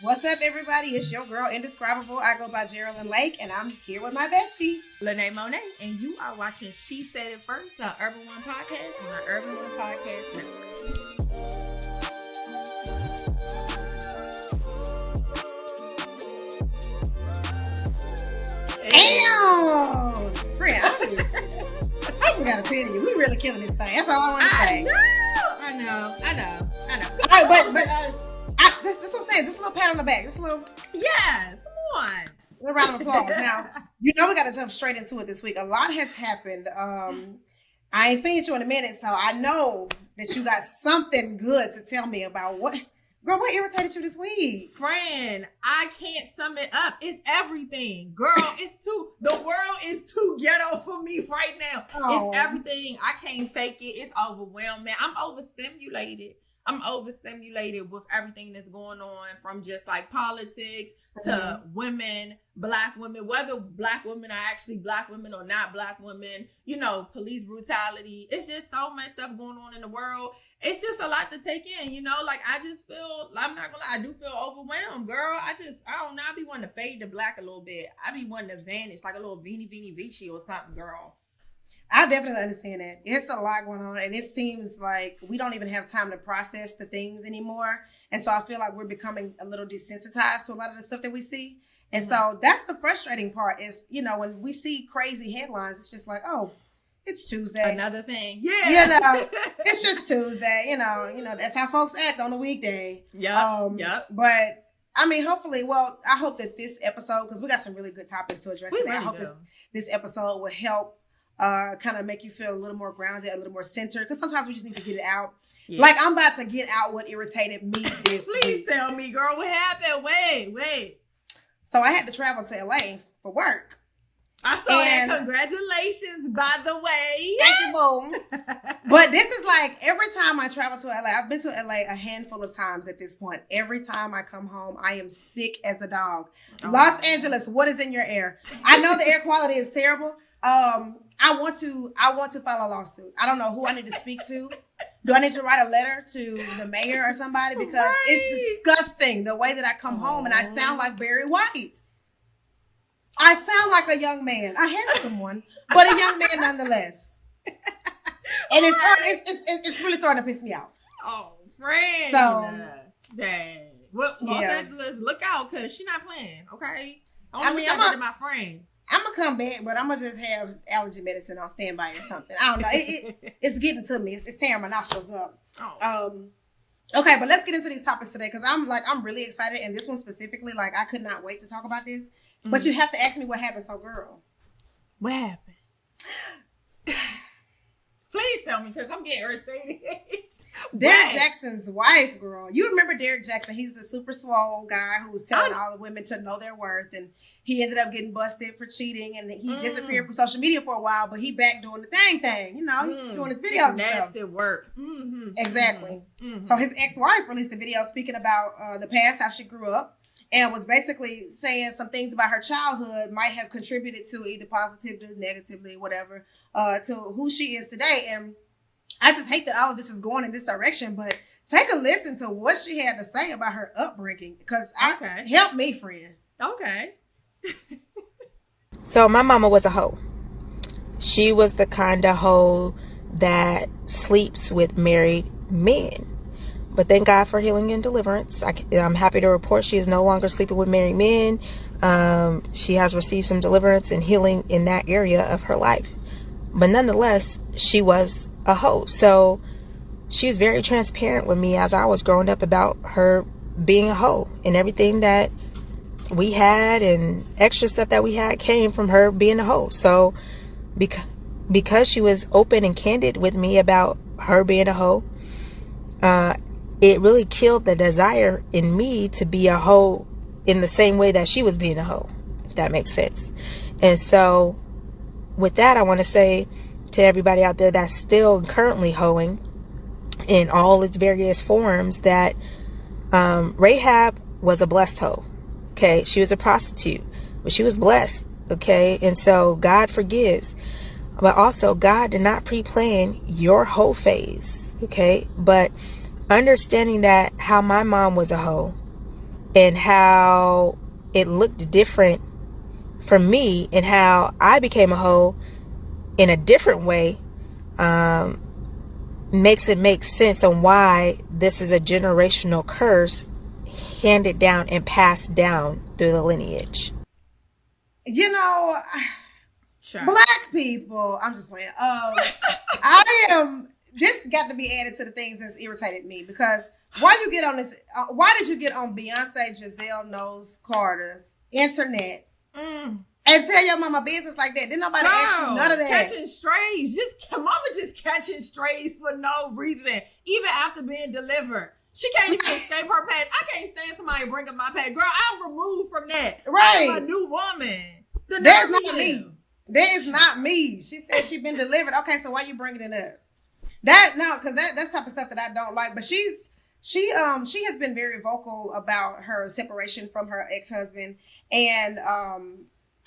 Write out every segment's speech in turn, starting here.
What's up, everybody? It's your girl, Indescribeable. I go by Jerrilyn and Lynee, and I'm here with my bestie, Lynee Monae, and you are watching She Said It First on Urban One Podcast on our Urban One Podcast Network. Damn! Friend, I just gotta tell you, we really killing this thing. That's all I want to say. I know. All right, but that's what I'm saying. Just a little pat on the back. Just a little. Yes, come on. A little round of applause. Now, you know we got to jump straight into it this week. A lot has happened. I ain't seen you in a minute, so I know that you got something good to tell me about. Girl, what irritated you this week? Friend, I can't sum it up. It's everything. Girl, the world is too ghetto for me right now. Oh. It's everything. I can't fake it. It's overwhelming. I'm overstimulated with everything that's going on, from just like politics to women, black women, whether black women are actually black women or not black women, police brutality. It's just so much stuff going on in the world. It's just a lot to take in, like I just feel, I'm not gonna lie, I do feel overwhelmed, girl. I don't know, I be wanting to fade to black a little bit. I be wanting to vanish like a little Vini Vici or something, girl. I definitely understand that. It's a lot going on, and it seems like we don't even have time to process the things anymore. And so I feel like we're becoming a little desensitized to a lot of the stuff that we see. And so that's the frustrating part is, when we see crazy headlines, it's just like, oh, it's Tuesday. Another thing. Yeah. It's just Tuesday. That's how folks act on a weekday. Yep. But I mean, hopefully, I hope that this episode, because we got some really good topics to address today. Really I hope this episode will help kind of make you feel a little more grounded, a little more centered, because sometimes we just need to get it out. Yeah. Like, I'm about to get out what irritated me this week. Please tell me, girl, what happened? Wait. So I had to travel to LA for work. I saw that. Congratulations, by the way. Thank you, boom. But this is like, every time I travel to LA, I've been to LA a handful of times at this point. Every time I come home, I am sick as a dog. Oh. Los Angeles, what is in your air? I know the air quality is terrible. I want to file a lawsuit. I don't know who I need to speak to. Do I need to write a letter to the mayor or somebody? Because it's disgusting the way that I come home and I sound like Barry White. I sound like a young man, a handsome one, but a young man nonetheless. And it's really starting to piss me off. Oh, friend. So, dang. Well, Los Angeles, look out, because she's not playing, okay? I'm my friend. I'm going to come back, but I'm going to just have allergy medicine on standby or something. I don't know. It's getting to me. It's tearing my nostrils up. Oh. Okay, but let's get into these topics today, because I'm really excited. And this one specifically, like, I could not wait to talk about this. Mm-hmm. But you have to ask me what happened. So, girl. What happened? Please tell me, because I'm getting irritated. Derrick Jaxn's wife, girl. You remember Derrick Jaxn? He's the super swole guy who was telling all the women to know their worth, and he ended up getting busted for cheating, and he disappeared from social media for a while, but he back doing the thing. He's doing his videos and nasty stuff. Work. Mm-hmm. Exactly. Mm-hmm. So his ex-wife released a video speaking about the past, how she grew up, and was basically saying some things about her childhood might have contributed to either positively, negatively, whatever, to who she is today. And I just hate that all of this is going in this direction, but take a listen to what she had to say about her upbringing, because help me, friend. Okay. So my mama was a hoe. She was the kind of hoe that sleeps with married men. But thank God for healing and deliverance. I'm happy to report she is no longer sleeping with married men. She has received some deliverance and healing in that area of her life. But nonetheless, she was a hoe. So she was very transparent with me as I was growing up about her being a hoe, and everything that we had and extra stuff that we had came from her being a hoe. So because she was open and candid with me about her being a hoe, it really killed the desire in me to be a hoe in the same way that she was being a hoe, if that makes sense. And so with that, I want to say to everybody out there that's still currently hoeing in all its various forms that Rahab was a blessed hoe. Okay, she was a prostitute, but she was blessed. Okay, and so God forgives, but also God did not pre-plan your hoe phase. Okay, but understanding that how my mom was a hoe, and how it looked different for me and how I became a hoe in a different way, makes it make sense on why this is a generational curse handed down and passed down through the lineage. You know, Sure. Black people, I'm just playing. This got to be added to the things that's irritated me, because why did you get on Beyonce, Giselle Knowles Carter's internet and tell your mama business like that? Didn't nobody ask you none of that. Catching strays. Mama just catching strays for no reason. Even after being delivered. She can't even escape her past. I can't stand somebody bring up my past. Girl, I'm removed from that. Right. I'm a new woman. That's not me. That is not me. She said she been delivered. Okay, so why you bringing it up? Because that's type of stuff that I don't like. But she has been very vocal about her separation from her ex-husband, and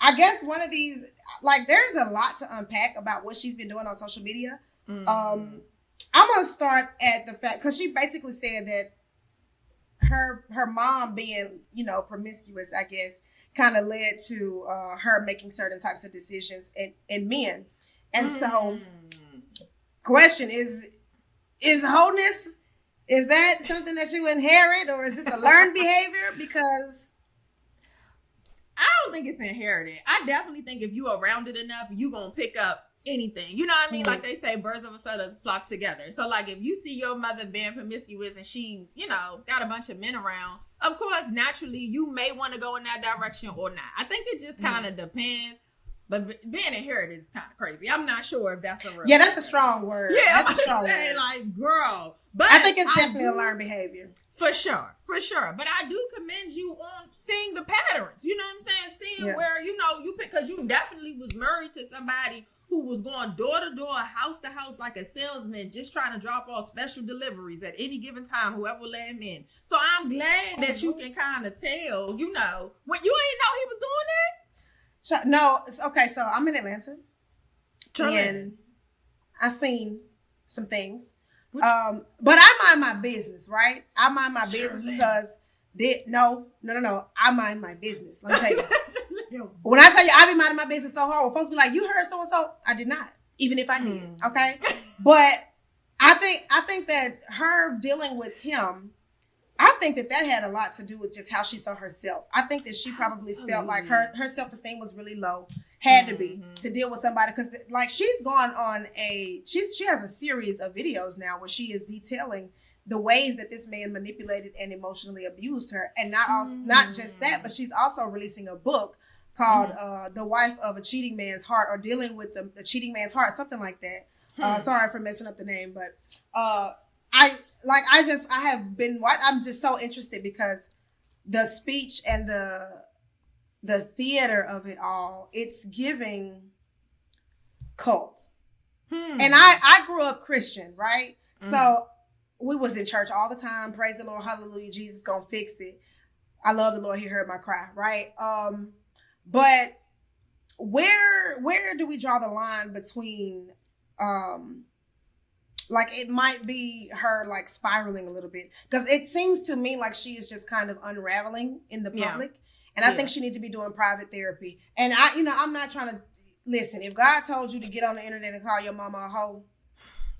I guess one of these, like, there's a lot to unpack about what she's been doing on social media. I'm gonna start at the fact, because she basically said that her mom being, promiscuous, I guess, kind of led to her making certain types of decisions in men. And so, question is wholeness, is that something that you inherit, or is this a learned behavior? Because I don't think it's inherited. I definitely think if you are around it enough, you gonna pick up anything. You know what I mean? Like they say, birds of a feather flock together. So like if you see your mother being promiscuous and she, got a bunch of men around, of course, naturally, you may want to go in that direction or not. I think it just kind of depends. But being inherited is kind of crazy. I'm not sure if that's a real that's a strong word. Yeah, that's I'm just saying, like, girl. But I think it's definitely a learned behavior. For sure. But I do commend you on seeing the patterns. You know what I'm saying? Seeing where, you pick, because you definitely was married to somebody who was going door to door, house to house like a salesman, just trying to drop off special deliveries at any given time, whoever let him in. So I'm glad that you can kind of tell, when you ain't know he was doing that. No, okay, so I'm in Atlanta. And I've seen some things. But I mind my business, right? I mind my business because no. I mind my business. Let me tell you. When I tell you I be minding my business so hard, when folks be like, you heard so and so, I did not. Even if I did. Okay. But I think that her dealing with him, I think that had a lot to do with just how she saw herself. I think that she probably felt like her self-esteem was really low, had to be, to deal with somebody. Because like she's gone on she has a series of videos now where she is detailing the ways that this man manipulated and emotionally abused her. And not just that, but she's also releasing a book called The Wife of a Cheating Man's Heart, or Dealing with the Cheating Man's Heart, something like that. Sorry for messing up the name, but I'm just so interested because the speech and the theater of it all, it's giving cult. And I grew up Christian, right? So we was in church all the time. Praise the Lord, hallelujah, Jesus gonna fix it. I love the Lord, he heard my cry, right? But where do we draw the line between like it might be her like spiraling a little bit, because it seems to me like she is just kind of unraveling in the public, and I think she needs to be doing private therapy. And I'm not trying to listen. If God told you to get on the internet and call your mama a hoe,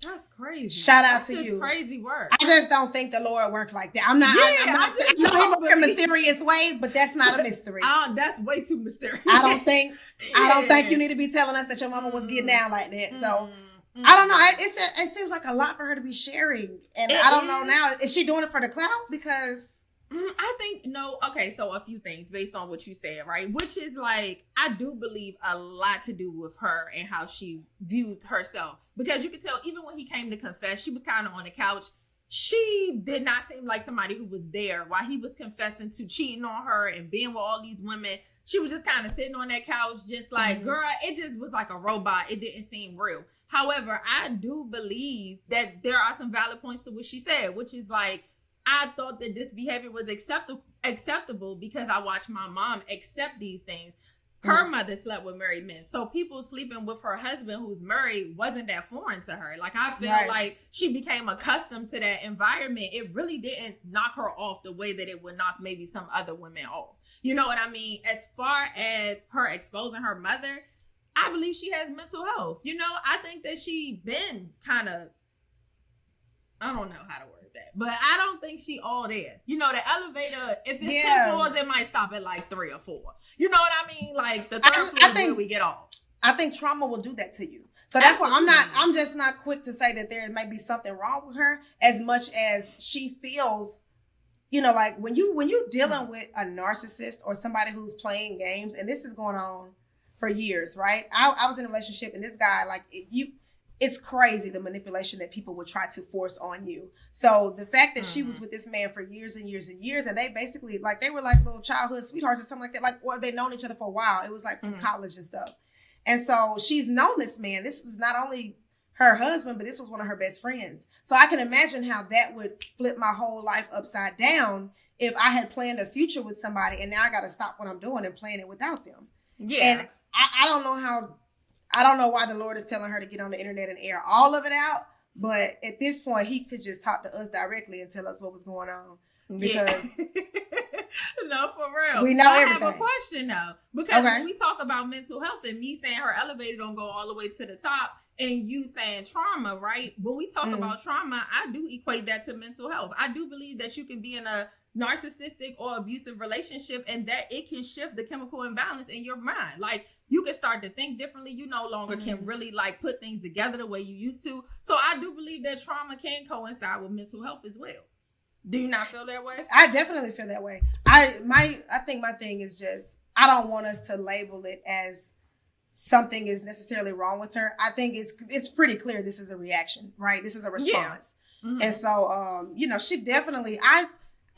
that's crazy. Shout out that's to just you. Crazy work. I just don't think the Lord worked like that. I'm not. I know he works in mysterious ways, but that's not a mystery. That's way too mysterious. I don't think you need to be telling us that your mama was getting down like that. So. I don't know. It seems like a lot for her to be sharing. And I don't know now. Is she doing it for the clout? Because I think, no. Okay, so a few things based on what you said, right? Which is like, I do believe a lot to do with her and how she views herself. Because you can tell, even when he came to confess, she was kind of on the couch. She did not seem like somebody who was there while he was confessing to cheating on her and being with all these women. She was just kind of sitting on that couch, just like, girl, it just was like a robot. It didn't seem real. However, I do believe that there are some valid points to what she said, which is like, I thought that this behavior was acceptable because I watched my mom accept these things. her mother slept with married men. So people sleeping with her husband who's married wasn't that foreign to her. Like, I feel like she became accustomed to that environment. It really didn't knock her off the way that it would knock maybe some other women off. You know what I mean? As far as her exposing her mother, I believe she has mental health. You know, I think that she been kind of, I don't know how to word that, but I don't think she all there. You know, the elevator, if it's 10 floors, it might stop at like 3 or 4. You know what I mean? Like, the third floor is where we get off. I think trauma will do that to you. So that's why I'm just not quick to say that there might be something wrong with her, as much as she feels, you know, like when you're dealing with a narcissist or somebody who's playing games, and this is going on for years, right? I was in a relationship, and this guy, like, it's crazy the manipulation that people would try to force on you. So the fact that she was with this man for years and years and years, and they basically, like, they were like little childhood sweethearts or something like that, like, or they'd known each other for a while. It was like from college and stuff. And so she's known this man. This was not only her husband, but this was one of her best friends. So I can imagine how that would flip my whole life upside down if I had planned a future with somebody and now I got to stop what I'm doing and plan it without them. Yeah. And I don't know why the Lord is telling her to get on the internet and air all of it out. But at this point, he could just talk to us directly and tell us what was going on. Because no, for real. We know everything. I have a question though. Because when we talk about mental health and me saying her elevator don't go all the way to the top and you saying trauma, right? When we talk about trauma, I do equate that to mental health. I do believe that you can be in a narcissistic or abusive relationship and that it can shift the chemical imbalance in your mind. Like, you can start to think differently. You no longer can really like put things together the way you used to. So I do believe that trauma can coincide with mental health as well. Do you not feel that way? I definitely feel that way. I think my thing is just, I don't want us to label it as something is necessarily wrong with her. I think it's pretty clear this is a reaction, right? This is a response. Yeah. And so, you know, she definitely, I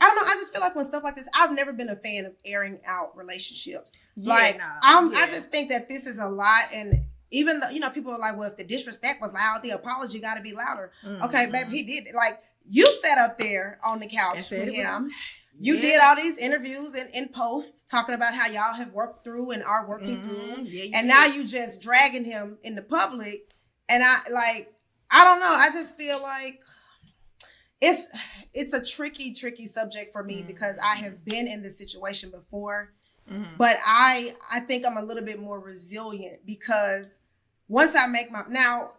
don't know. I just feel like when stuff like this, I've never been a fan of airing out relationships. I just think that this is a lot. And even though, you know, people are like, well, if the disrespect was loud, the apology got to be louder. Okay, baby, he did it. Like, you sat up there on the couch with him. You did all these interviews and posts talking about how y'all have worked through and are working through. Yeah, now you just dragging him in the public. And I don't know. I just feel like it's a tricky subject for me because I have been in this situation before. But I think I'm a little bit more resilient because once I make now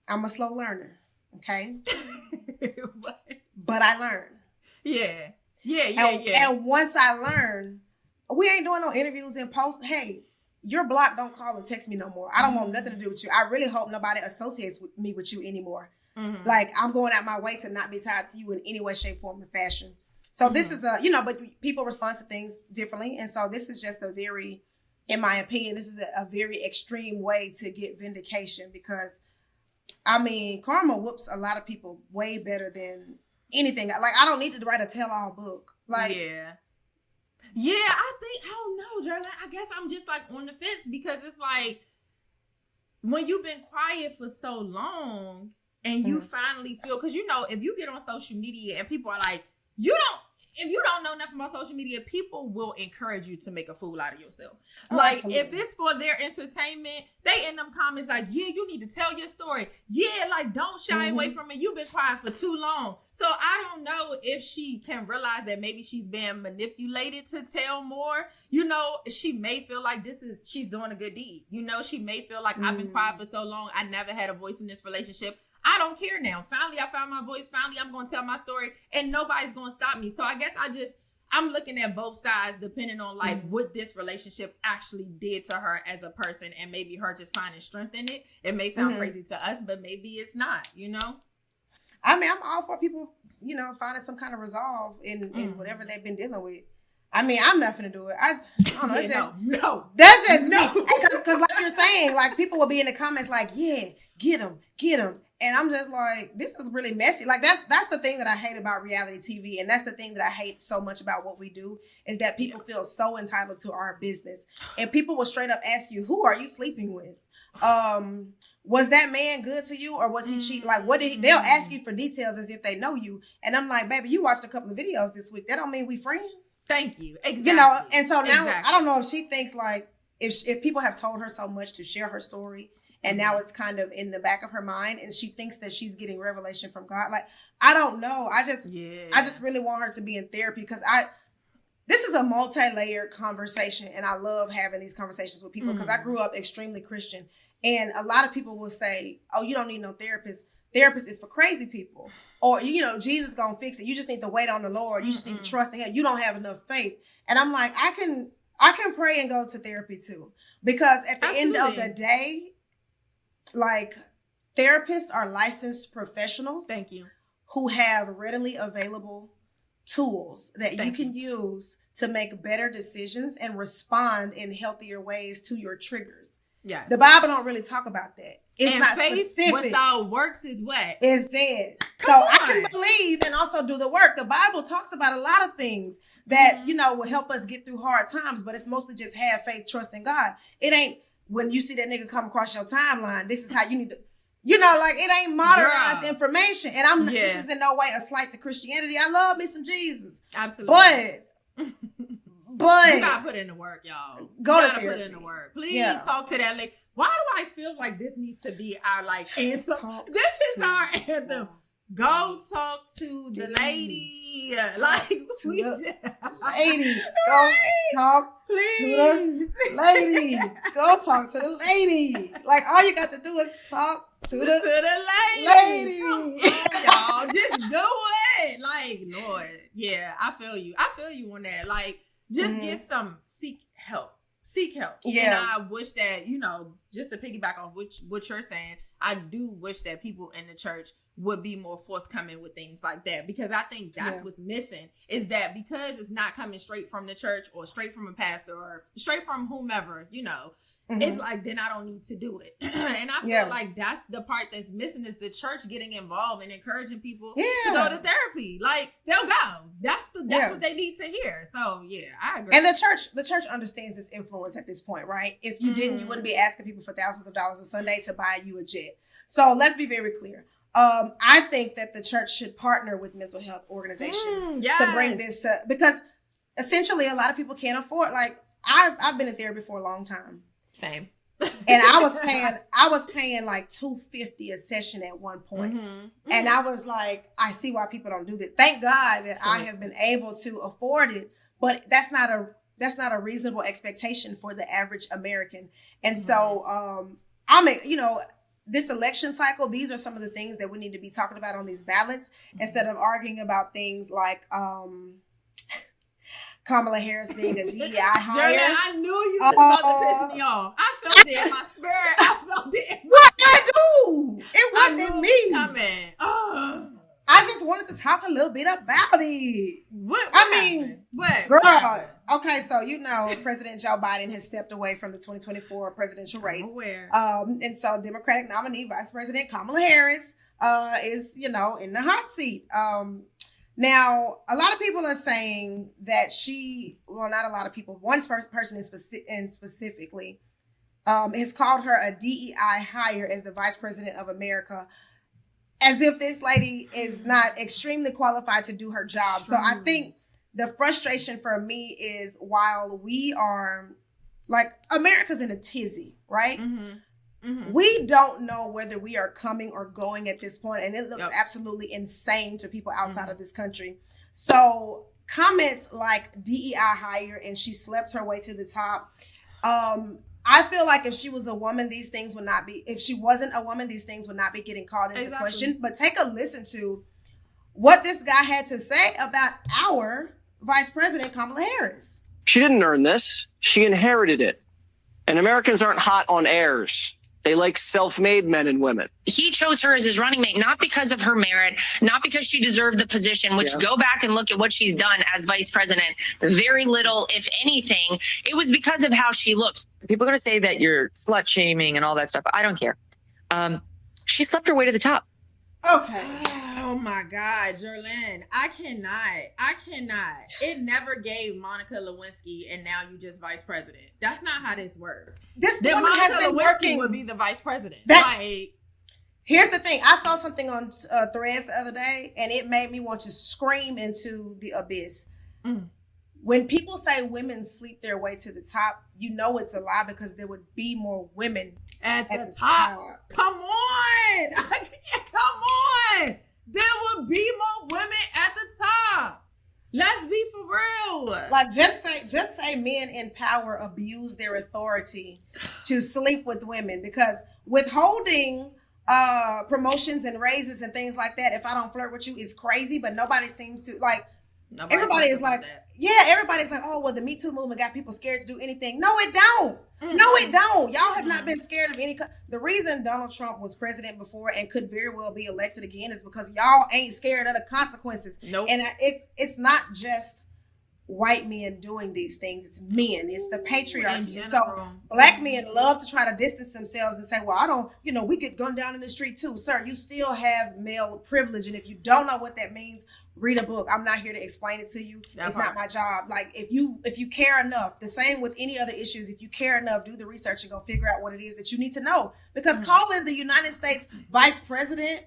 I'm a slow learner. Okay. But I learn. Yeah. And once I learn, we ain't doing no interviews and posts. Hey, your block, don't call and text me no more. I don't want nothing to do with you. I really hope nobody associates me with you anymore. Like, I'm going out my way to not be tied to you in any way, shape, form, or fashion. So this is but people respond to things differently. And so this is just in my opinion, this is a very extreme way to get vindication because, I mean, karma whoops a lot of people way better than anything. Like, I don't need to write a tell-all book. Like, I don't know, Jerrilyn. I guess I'm just like on the fence because it's like when you've been quiet for so long and you finally feel, because you know, if you get on social media and people are like, if you don't know nothing about social media, people will encourage you to make a fool out of yourself. Like, if it's for their entertainment, they in them comments like, yeah, you need to tell your story. Yeah, like, don't shy away from it. You've been quiet for too long. So I don't know if she can realize that maybe she's being manipulated to tell more. You know, she may feel like she's doing a good deed. You know, she may feel like I've been quiet for so long. I never had a voice in this relationship. I don't care now. Finally, I found my voice. Finally, I'm going to tell my story and nobody's going to stop me. So I guess I'm looking at both sides depending on like what this relationship actually did to her as a person and maybe her just finding strength in it. It may sound crazy to us, but maybe it's not, you know? I mean, I'm all for people, you know, finding some kind of resolve in whatever they've been dealing with. I mean, I'm not gonna do it. I don't know. No. That's just me. Because like you're saying, like people will be in the comments like, yeah, get him. And I'm just like, this is really messy. Like that's the thing that I hate about reality TV. And that's the thing that I hate so much about what we do is that people feel so entitled to our business. And people will straight up ask you, who are you sleeping with? Was that man good to you or was he cheating? Like, what did he, they'll ask you for details as if they know you. And I'm like, baby, you watched a couple of videos this week. That don't mean we friends. Thank you. Exactly. You know, and so now I don't know if she thinks like, if people have told her so much to share her story, and now it's kind of in the back of her mind, and she thinks that she's getting revelation from God. Like, I don't know. I just really want her to be in therapy, because this is a multi-layered conversation, and I love having these conversations with people, because I grew up extremely Christian, and a lot of people will say, "Oh, you don't need no therapist. Therapist is for crazy people," or Jesus gonna fix it. You just need to wait on the Lord. You just need to trust in Him. You don't have enough faith. And I'm like, I can pray and go to therapy too, because at the end of the day, like, therapists are licensed professionals. Thank you. Who have readily available tools that you can use to make better decisions and respond in healthier ways to your triggers. Yes. The Bible don't really talk about that. It's not faith specific. Without works is what? It's dead. I can believe and also do the work. The Bible talks about a lot of things that, will help us get through hard times, but it's mostly just have faith, trust in God. It ain't when you see that nigga come across your timeline, this is how you need to, it ain't modernized information. And this is in no way a slight to Christianity. I love me some Jesus. Absolutely. But you gotta put in the work, y'all. You gotta put in the work. Please talk to that lady. Why do I feel like this needs to be our anthem? This is our anthem. Go talk to the lady. Lady. Go talk please. To the lady. Go talk to the lady. Like, all you got to do is talk to the lady. Y'all, just do it. Like, Lord. Yeah, I feel you. I feel you on that. Like, just seek help. Seek help. Yeah. And I wish that, just to piggyback off what you're saying, I do wish that people in the church would be more forthcoming with things like that, because I think that's what's missing, is that because it's not coming straight from the church or straight from a pastor or straight from whomever, it's like, then I don't need to do it. And I feel like that's the part that's missing, is the church getting involved and encouraging people to go to therapy. Like, they'll go. That's what they need to hear. So yeah, I agree. And the church understands its influence at this point, right? If you didn't, you wouldn't be asking people for thousands of dollars a Sunday to buy you a jet. So let's be very clear. I think that the church should partner with mental health organizations to bring this to, because essentially a lot of people can't afford, like, I've been in therapy for a long time. Same. And I was paying like $250 a session at one point. And I was like, I see why people don't do this. Thank God that I have been able to afford it, but that's not a reasonable expectation for the average American. And so this election cycle, these are some of the things that we need to be talking about on these ballots, instead of arguing about things like Kamala Harris being a DEI hire. Jerrilyn, I knew you was about to piss me off. I felt it in my spirit. I felt it. What I do? It wasn't me. Coming. I just wanted to talk a little bit about it. What girl. happened? Okay, so President Joe Biden has stepped away from the 2024 presidential race. I'm aware. And so Democratic nominee Vice President Kamala Harris is in the hot seat. Now, a lot of people are saying that not a lot of people, one person specifically has called her a DEI hire as the Vice President of America, as if this lady is not extremely qualified to do her job. So I think the frustration for me is, while we are, like, America's in a tizzy, right? We don't know whether we are coming or going at this point, and it looks absolutely insane to people outside of this country. So comments like DEI hire and she slept her way to the top. I feel like if she was a woman, these things would not be, if she wasn't a woman, these things would not be getting called into question. But take a listen to what this guy had to say about our Vice President Kamala Harris. She didn't earn this. She inherited it. And Americans aren't hot on heirs. They like self-made men and women. He chose her as his running mate, not because of her merit, not because she deserved the position, which go back and look at what she's done as vice president. Very little, if anything. It was because of how she looks. People are going to say that you're slut shaming and all that stuff. I don't care. She slept her way to the top. Okay. Oh my God, Jerrilyn. I cannot. It never gave Monica Lewinsky, and now you just vice president. That's not how this works. This woman has been working. Would be the vice president. Here's the thing. I saw something on Threads the other day, and it made me want to scream into the abyss. when people say women sleep their way to the top, you know it's a lie because there would be more women at the top. Come on. Come on. There would be more women at the top. Let's be for real. Like just say men in power abuse their authority to sleep with women, because withholding promotions and raises and things like that, if I don't flirt with you, is crazy, but nobody seems to like. Everybody is like, everybody's like, oh, well, the Me Too movement got people scared to do anything. No, it don't. No, it don't. Y'all have not been scared of any. The reason Donald Trump was president before and could very well be elected again is because y'all ain't scared of the consequences. Nope. And it's not just white men doing these things. It's men. It's the patriarchy. So black men love to try to distance themselves and say, well, I don't, we get gunned down in the street too. Sir, you still have male privilege. And if you don't know what that means, read a book. I'm not here to explain it to you. It's not my job. Like if you care enough, the same with any other issues, if you care enough, do the research and go figure out what it is that you need to know. Because calling the United States vice president,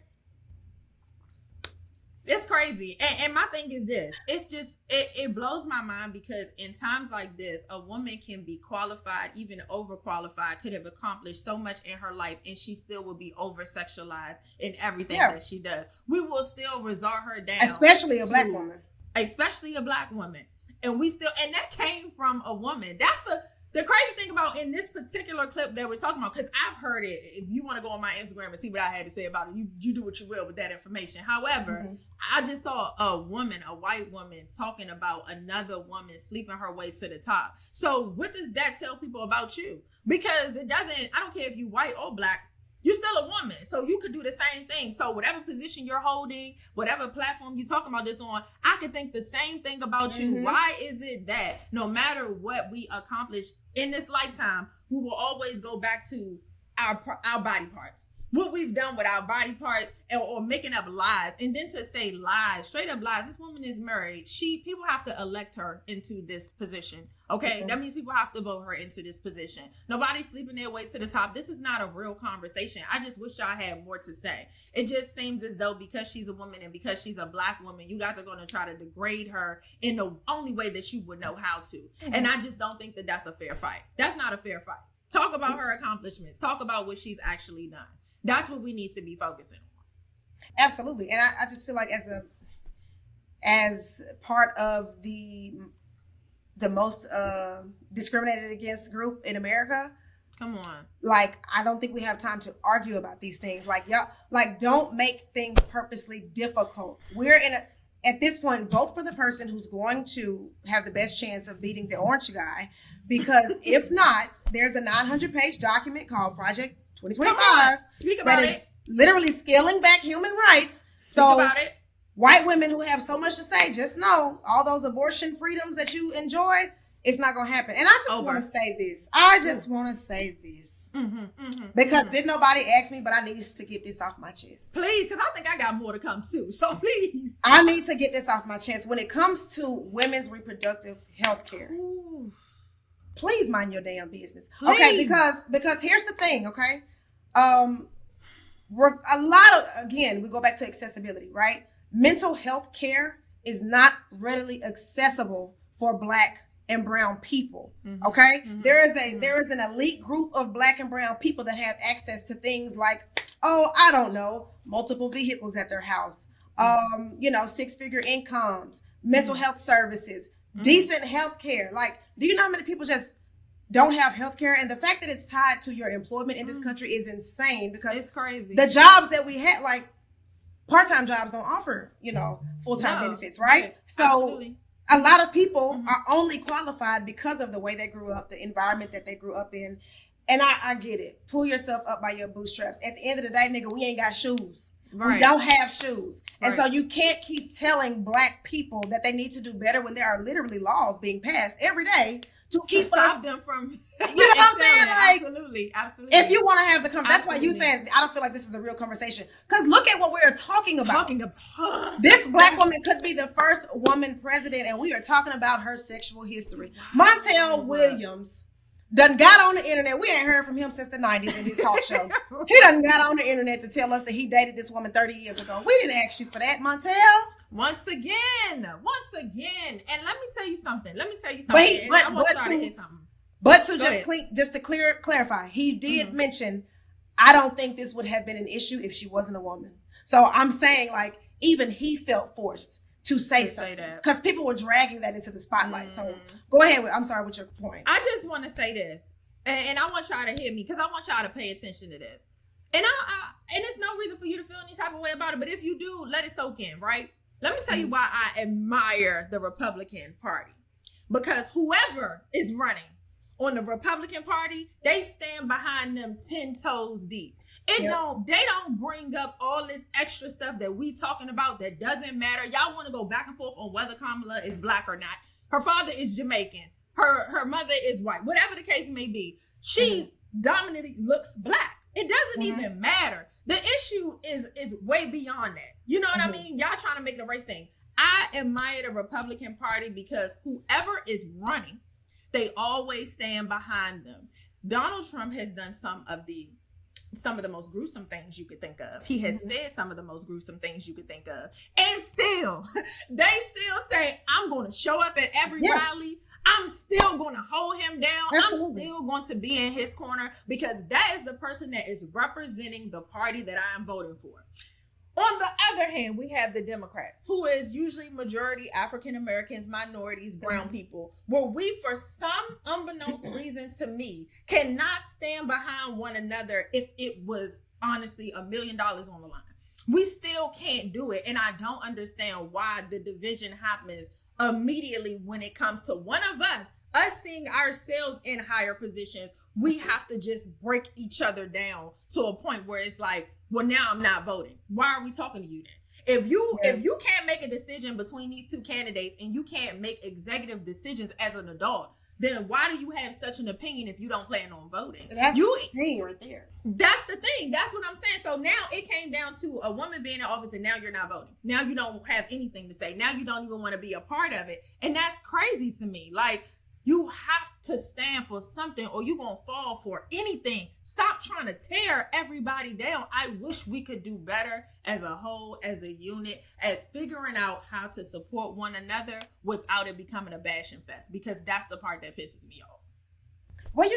it's crazy. And my thing is this. It's just, it blows my mind because in times like this, a woman can be qualified, even overqualified, could have accomplished so much in her life, and she still will be over-sexualized in everything that she does. We will still resort her down. Especially a black woman. Especially a black woman. And and that came from a woman. That's the crazy thing about in this particular clip that we're talking about, because I've heard it. If you want to go on my Instagram and see what I had to say about it, you do what you will with that information. However, I just saw a white woman, talking about another woman sleeping her way to the top. So what does that tell people about you? Because I don't care if you white or black, you're still a woman. So you could do the same thing. So whatever position you're holding, whatever platform you're talking about this on, I could think the same thing about you. Why is it that no matter what we accomplish in this lifetime, we will always go back to our body parts? What we've done with our body parts, or making up lies. And then to say lies, straight up lies. This woman is married. People have to elect her into this position. Okay. That means people have to vote her into this position. Nobody's sleeping their way to the top. This is not a real conversation. I just wish y'all had more to say. It just seems as though because she's a woman and because she's a black woman, you guys are going to try to degrade her in the only way that you would know how to. And I just don't think that that's a fair fight. That's not a fair fight. Talk about her accomplishments. Talk about what she's actually done. That's what we need to be focusing on. Absolutely. And I just feel like as part of the most discriminated against group in America. Come on. Like, I don't think we have time to argue about these things. Like, y'all, like, don't make things purposely difficult. At this point, vote for the person who's going to have the best chance of beating the orange guy. Because if not, there's a 900-page document called Project 2025. Speak about it. Literally scaling back human rights. Speak about it. White women who have so much to say, just know all those abortion freedoms that you enjoy, it's not going to happen. And I just want to say this. Because didn't nobody ask me, but I need to get this off my chest. Please, because I think I got more to come too. So please. I need to get this off my chest. When it comes to women's reproductive health care, please mind your damn business. Please. Okay, because here's the thing, okay? We go back to accessibility, right? Mental health care is not readily accessible for Black and brown people. Okay. There is an elite group of Black and brown people that have access to things like, I don't know, multiple vehicles at their house, 6-figure incomes, mental health services, decent health care. Like, do you know how many people just don't have health care? And the fact that it's tied to your employment in this country is insane, because it's crazy. The jobs that we had, like part-time jobs, don't offer, full-time benefits, right? So absolutely. A lot of people are only qualified because of the way they grew up, the environment that they grew up in. And I get it. Pull yourself up by your bootstraps. At the end of the day, nigga, we ain't got shoes. Right. We don't have shoes. Right. And so you can't keep telling Black people that they need to do better when there are literally laws being passed every day to keep stop them from, you know what I'm saying? Like, absolutely. If you want to have the conversation, that's why you saying I don't feel like this is a real conversation. Because look at what we're talking about. This Black woman could be the first woman president, and we are talking about her sexual history. Montel Williams done got on the internet. We ain't heard from him since the 90s in his talk show. He done got on the internet to tell us that he dated this woman 30 years ago. We didn't ask you for that, Montel. Once again. And let me tell you something. I want y'all to hear something. But to clarify, he did mention, I don't think this would have been an issue if she wasn't a woman. So I'm saying, like, even he felt forced to say something because people were dragging that into the spotlight. So go ahead. I'm sorry, with your point. I just want to say this, and I want y'all to hear me because I want y'all to pay attention to this. And and there's no reason for you to feel any type of way about it. But if you do, let it soak in, right? Let me tell you why I admire the Republican Party. Because whoever is running on the Republican Party, they stand behind them 10 toes deep. They don't bring up all this extra stuff that we talking about that doesn't matter. Y'all want to go back and forth on whether Kamala is black or not. Her father is Jamaican. Her mother is white. Whatever the case may be, she dominantly looks black. It doesn't even matter. The issue is way beyond that. You know what I mean? Y'all trying to make it a race thing. I admire the Republican Party because whoever is running, they always stand behind them. Donald Trump has done some of the most gruesome things you could think of. He has said some of the most gruesome things you could think of. And still, they still say, I'm going to show up at every rally. I'm still going to hold him down. Absolutely. I'm still going to be in his corner because that is the person that is representing the party that I am voting for. On the other hand, we have the Democrats, who is usually majority African Americans, minorities, brown people, where we, for some unbeknownst reason to me, cannot stand behind one another if it was honestly $1 million on the line. We still can't do it. And I don't understand why the division happens immediately when it comes to one of us seeing ourselves in higher positions. We have to just break each other down to a point where it's like, well, now I'm not voting. Why are we talking to you then? If you can't make a decision between these two candidates and you can't make executive decisions as an adult, then why do you have such an opinion if you don't plan on voting? That's the thing right there. That's the thing. That's what I'm saying. So now it came down to a woman being in office and now you're not voting. Now you don't have anything to say. Now you don't even want to be a part of it. And that's crazy to me. Like, you have to stand for something or you're going to fall for anything. Stop trying to tear everybody down. I wish we could do better as a whole, as a unit, at figuring out how to support one another without it becoming a bashing fest, because that's the part that pisses me off. Well,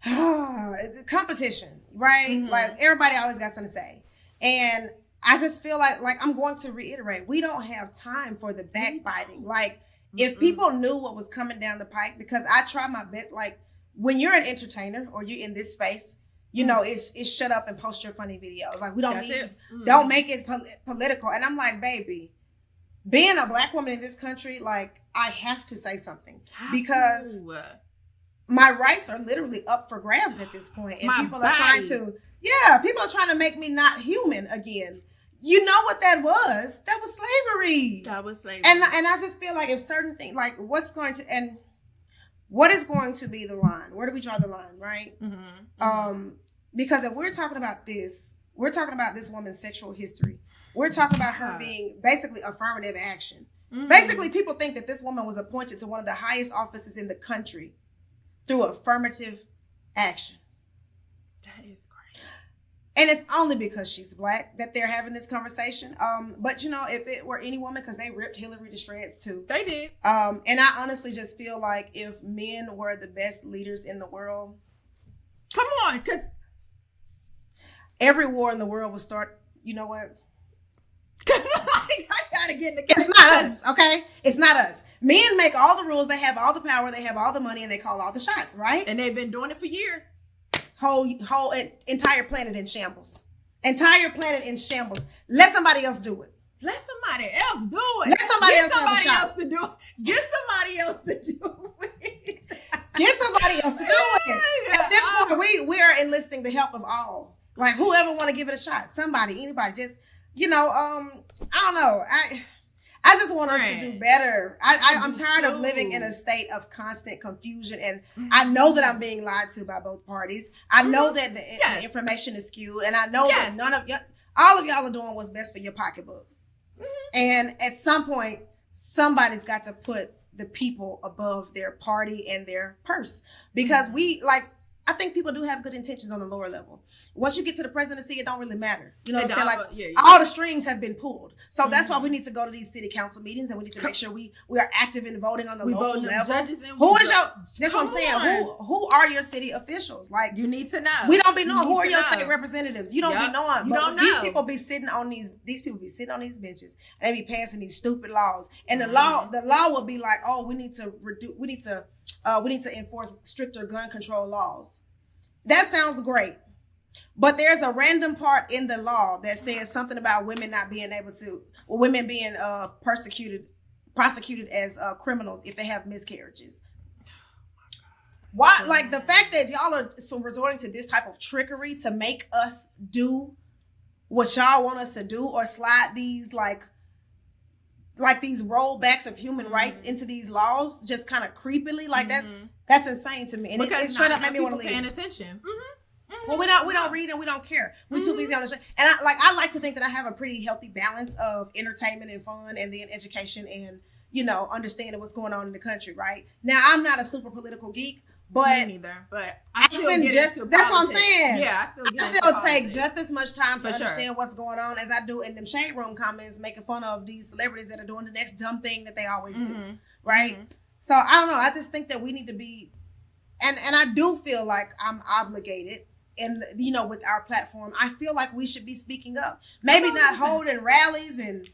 it's competition, right? Like, everybody always got something to say. And I just feel like I'm going to reiterate, we don't have time for the backbiting. Like, if people knew what was coming down the pike, because I try my best, like, when you're an entertainer or you're in this space, it's shut up and post your funny videos. Like, we don't don't make it political. And I'm like, baby, being a black woman in this country, like, I have to say something because my rights are literally up for grabs at this point. And people are trying to make me not human again. You know what that was? That was slavery. And I just feel like if certain things, like what is going to be the line? Where do we draw the line, right? Because if we're talking about this woman's sexual history. We're talking about her being basically affirmative action. Basically, people think that this woman was appointed to one of the highest offices in the country through affirmative action. That is crazy. And it's only because she's black that they're having this conversation. But if it were any woman, because they ripped Hillary to shreds too. They did. And I honestly just feel like if men were the best leaders in the world. Come on, because every war in the world would start, you know what? Because I gotta get in the It's not us, okay? It's not us. Men make all the rules, they have all the power, they have all the money, and they call all the shots, right? And they've been doing it for years. Whole entire planet in shambles. Entire planet in shambles. Let somebody else do it. Let somebody else do it. Let somebody Get else somebody have a else to do it. Get somebody else to do it. Get somebody else to do it. At this point, we are enlisting the help of all. Like, whoever want to give it a shot. Somebody, anybody. Just, I don't know. I just want us to do better. I'm tired of living in a state of constant confusion. And I know that I'm being lied to by both parties. I know that the information is skewed. And I know that all of y'all are doing what's best for your pocketbooks. And at some point, somebody's got to put the people above their party and their purse. Because I think people do have good intentions on the lower level. Once you get to the presidency, it don't really matter. You know what I'm saying? Like all the strings have been pulled. So that's why we need to go to these city council meetings and we need to make sure we are active in voting on the local level. Who is your? That's what I'm saying. Who are your city officials? Like you need to know. We don't be knowing who are your state representatives. You don't be knowing. You don't know. These people be sitting on these people be sitting on these benches and they be passing these stupid laws. And the law will be like, oh, we need to enforce stricter gun control laws. That sounds great. But there's a random part in the law that says something about women not being able to, or women being prosecuted as criminals if they have miscarriages. Why? Like the fact that y'all are resorting to this type of trickery to make us do what y'all want us to do, or slide these like these rollbacks of human rights into these laws, just kind of creepily, like that's insane to me. And it straight up made me want to leave. Paying attention. Well, we don't read and we don't care. We're too busy on the show. And I like to think that I have a pretty healthy balance of entertainment and fun, and then education and understanding what's going on in the country. Right now, I'm not a super political geek. But me neither. But I still get that's into what I'm politics. saying. Yeah, I still take just as much time to For sure. understand what's going on as I do in them shade room comments, making fun of these celebrities that are doing the next dumb thing that they always do. Right? So I don't know. I just think that we need to be, and I do feel like I'm obligated. And with our platform, I feel like we should be speaking up. Maybe not holding rallies and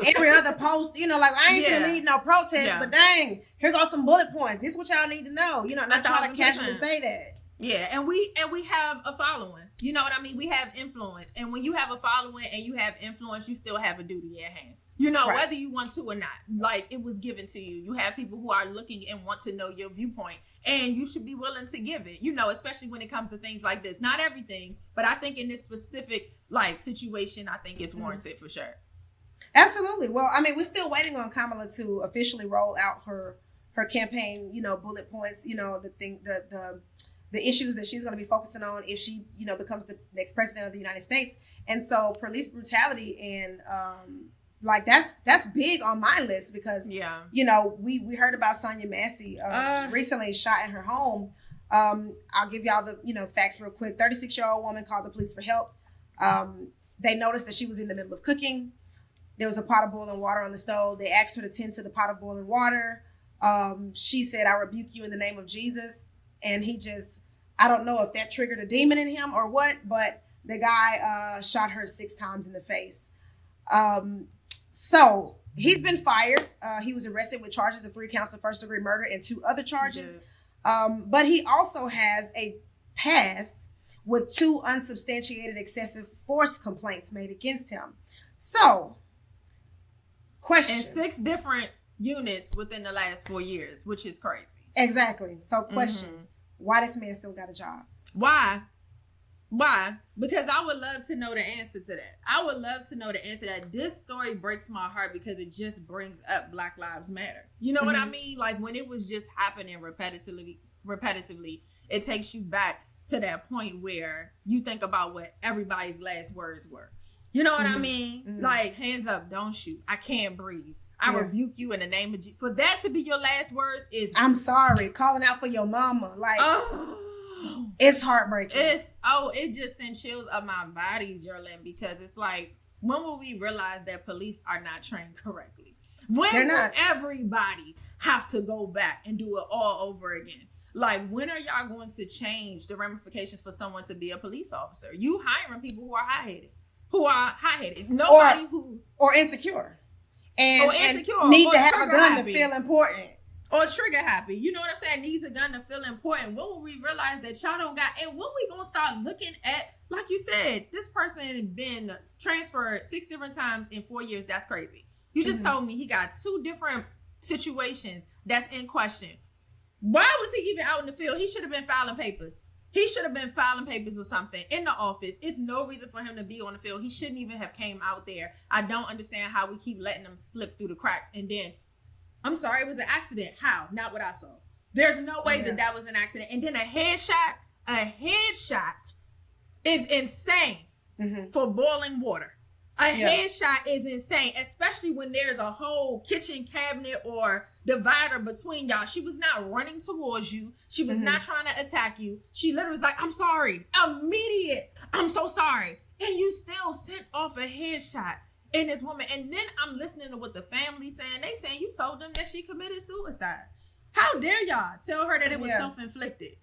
every other post. Like I ain't gonna lead no protest, but dang, here goes some bullet points. This is what y'all need to know. Not trying to casually say that. Yeah, and we have a following. You know what I mean? We have influence, and when you have a following and you have influence, you still have a duty at hand. Right. Whether you want to or not, like it was given to you. You have people who are looking and want to know your viewpoint, and you should be willing to give it, especially when it comes to things like this. Not everything, but I think in this specific situation, I think it's warranted for sure. Absolutely. Well, I mean, we're still waiting on Kamala to officially roll out her campaign, bullet points, the issues that she's going to be focusing on if she, becomes the next president of the United States. And so police brutality and, that's big on my list because, we heard about Sonya Massey recently shot in her home. I'll give y'all the, facts real quick. 36-year-old woman called the police for help. They noticed that she was in the middle of cooking. There was a pot of boiling water on the stove. They asked her to tend to the pot of boiling water. She said, "I rebuke you in the name of Jesus." And he just, I don't know if that triggered a demon in him or what, but the guy shot her 6 times in the face. So he's been fired. He was arrested with charges of 3 counts of first-degree murder and 2 other charges. But he also has a past with 2 unsubstantiated excessive force complaints made against him. So, question. And 6 different units within the last 4 years, which is crazy. Exactly. So, question. Why this man still got a job? Why? Because I would love to know the answer to that. I would love to know the answer to that. This story breaks my heart because it just brings up Black Lives Matter. You know what I mean? Like when it was just happening repetitively, it takes you back to that point where you think about what everybody's last words were. You know what I mean? Like, hands up, don't shoot. I can't breathe. I rebuke you in the name of Jesus. For that to be your last words is... I'm sorry. Calling out for your mama. Like... It's heartbreaking. It just sent chills up my body, Jerrilyn, because it's like, when will we realize that police are not trained correctly? When will everybody have to go back and do it all over again? Like, when are y'all going to change the ramifications for someone to be a police officer? You hiring people who are high-headed. Nobody or insecure. And need to have a gun to feel important. Or trigger happy. You know what I'm saying? Needs a gun to feel important. When will we realize that y'all don't got... And when we gonna start looking at... Like you said, this person been transferred 6 different times in 4 years. That's crazy. You just told me he got 2 different situations that's in question. Why was he even out in the field? He should have been filing papers. He should have been filing papers or something in the office. It's no reason for him to be on the field. He shouldn't even have came out there. I don't understand how we keep letting him slip through the cracks. And then... I'm sorry, it was an accident. How? Not what I saw. There's no way that was an accident. And then a headshot is insane for boiling water. A headshot is insane, especially when there's a whole kitchen cabinet or divider between y'all. She was not running towards you. She was not trying to attack you. She literally was like, I'm sorry. Immediate. I'm so sorry. And you still sent off a headshot in this woman. And then I'm listening to what the family's saying. They saying you told them that she committed suicide. How dare y'all tell her that it was self-inflicted?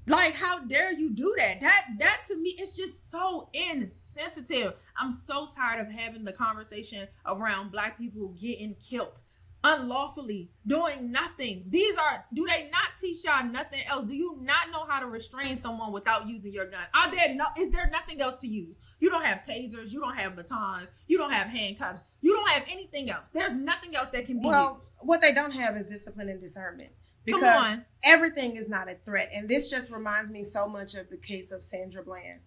Like, how dare you do that? That to me is just so insensitive. I'm so tired of having the conversation around Black people getting killed unlawfully, doing nothing. Do they not teach y'all nothing else? Do you not know how to restrain someone without using your gun? Is there nothing else to use? You don't have tasers, you don't have batons, you don't have handcuffs, you don't have anything else. There's nothing else that can be used. What they don't have is discipline and discernment. Because everything is not a threat. And this just reminds me so much of the case of Sandra Bland.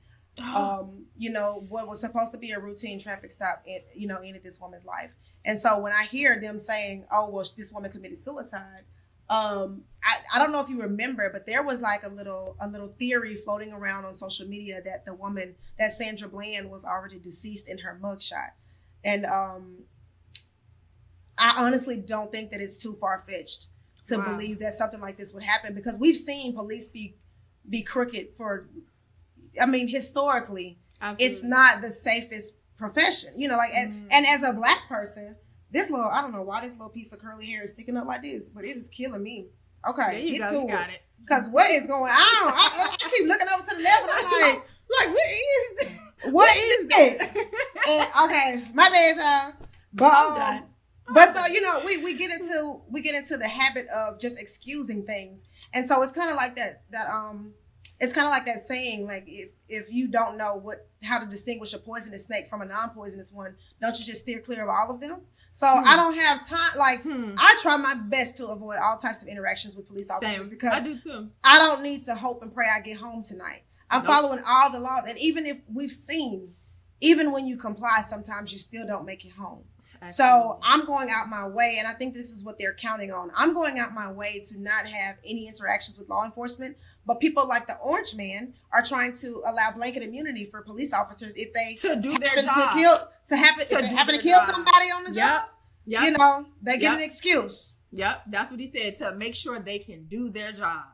You know, what was supposed to be a routine traffic stop, ended this woman's life. And so when I hear them saying, oh, well, this woman committed suicide, I don't know if you remember, but there was like a little theory floating around on social media that the woman, that Sandra Bland, was already deceased in her mugshot. And I honestly don't think that it's too far-fetched to believe that something like this would happen, because we've seen police be crooked historically. Absolutely. It's not the safest profession, and as a Black person, I don't know why this little piece of curly hair is sticking up like this, but it is killing me. Okay, get to it. Because what is going on? I keep looking over to the left and I'm like what is that? What is that? Okay, my bad, y'all. But so we get into the habit of just excusing things, and so it's kind of like that it's kind of like that saying, like, if you don't know how to distinguish a poisonous snake from a non-poisonous one, don't you just steer clear of all of them? So I don't have time. I try my best to avoid all types of interactions with police officers. Because I do too. I don't need to hope and pray I get home tonight. I'm following all the laws, and even if we've seen, even when you comply, sometimes you still don't make it home. So I'm going out my way, and I think this is what they're counting on. I'm going out my way to not have any interactions with law enforcement, but people like the Orange Man are trying to allow blanket immunity for police officers if they do their job, to kill somebody on the job. Yep. They get an excuse. Yep, that's what he said, to make sure they can do their job.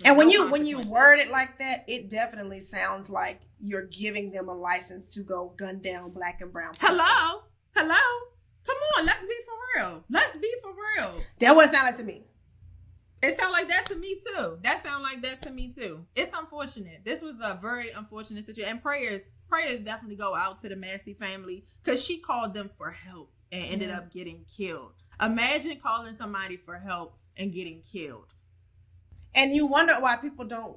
And when you word it like that, it definitely sounds like you're giving them a license to go gun down Black and brown people. Hello. Come on, let's be for real. That what it sounded to me. It sounded like that to me too. It's unfortunate. This was a very unfortunate situation. And prayers definitely go out to the Massey family, because she called them for help and ended up getting killed. Imagine calling somebody for help and getting killed. And you wonder why people don't,